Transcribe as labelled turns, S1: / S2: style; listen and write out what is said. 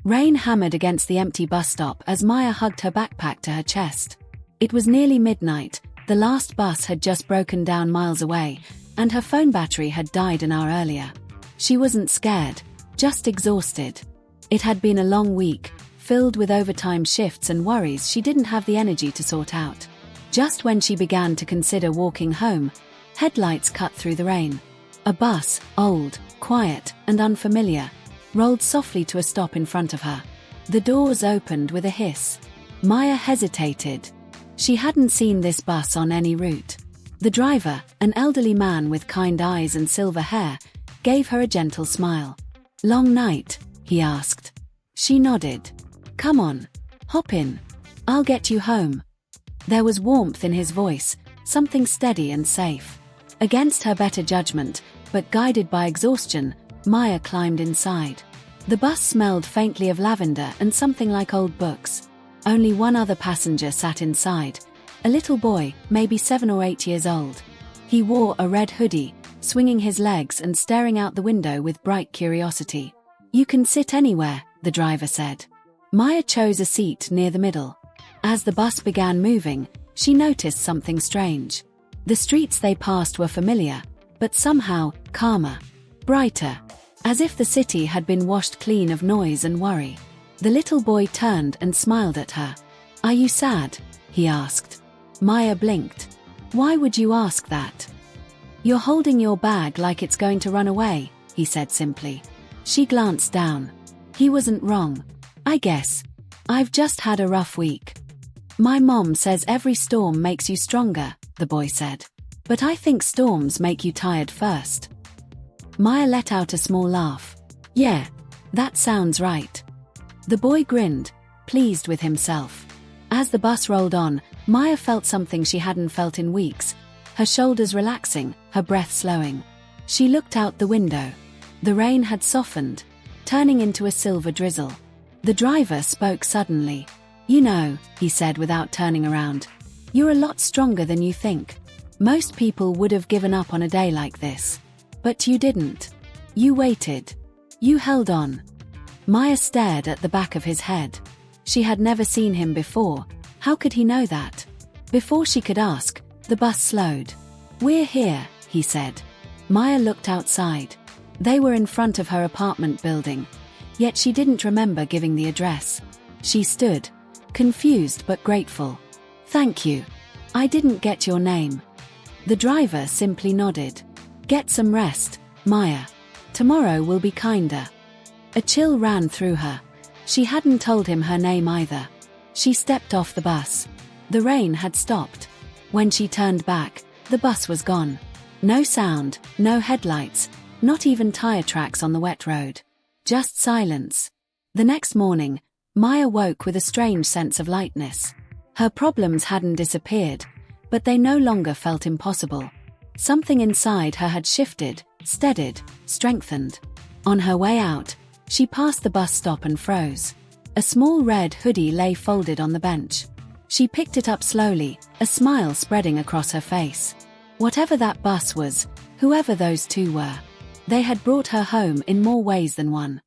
S1: Rain hammered against the empty bus stop as Maya hugged her backpack to her chest. It was nearly midnight, the last bus had just broken down miles away, and her phone battery had died an hour earlier. She wasn't scared, just exhausted. It had been a long week, filled with overtime shifts and worries she didn't have the energy to sort out. Just when she began to consider walking home, headlights cut through the rain. A bus, old, quiet, and unfamiliar, rolled softly to a stop in front of her. The doors opened with a hiss. Maya hesitated. She hadn't seen this bus on any route. The driver, an elderly man with kind eyes and silver hair, gave her a gentle smile. "Long night?" he asked. She nodded. "Come on. Hop in. I'll get you home." There was warmth in his voice, something steady and safe. Against her better judgment, but guided by exhaustion, Maya climbed inside. The bus smelled faintly of lavender and something like old books. Only one other passenger sat inside, a little boy, maybe 7 or 8 years old. He wore a red hoodie, swinging his legs and staring out the window with bright curiosity. "You can sit anywhere," the driver said. Maya chose a seat near the middle. As the bus began moving, she noticed something strange. The streets they passed were familiar, but somehow calmer, brighter, as if the city had been washed clean of noise and worry. The little boy turned and smiled at her. "Are you sad?" he asked. Maya blinked. "Why would you ask that?" "You're holding your bag like it's going to run away," he said simply. She glanced down. He wasn't wrong. "I guess. I've just had a rough week." "My mom says every storm makes you stronger," the boy said. "But I think storms make you tired first." Maya let out a small laugh. "Yeah, that sounds right." The boy grinned, pleased with himself. As the bus rolled on, Maya felt something she hadn't felt in weeks, her shoulders relaxing, her breath slowing. She looked out the window. The rain had softened, turning into a silver drizzle. The driver spoke suddenly. "You know," he said without turning around, "you're a lot stronger than you think. Most people would have given up on a day like this. But you didn't. You waited. You held on." Maya stared at the back of his head. She had never seen him before. How could he know that? Before she could ask, the bus slowed. "We're here," he said. Maya looked outside. They were in front of her apartment building, yet she didn't remember giving the address. She stood, confused but grateful. "Thank you. I didn't get your name." The driver simply nodded. "Get some rest, Maya. Tomorrow will be kinder." A chill ran through her. She hadn't told him her name either. She stepped off the bus. The rain had stopped. When she turned back, the bus was gone. No sound, no headlights, not even tire tracks on the wet road. Just silence. The next morning, Maya woke with a strange sense of lightness. Her problems hadn't disappeared, but they no longer felt impossible. Something inside her had shifted, steadied, strengthened. On her way out, she passed the bus stop and froze. A small red hoodie lay folded on the bench. She picked it up slowly, a smile spreading across her face. Whatever that bus was, whoever those two were, they had brought her home in more ways than one.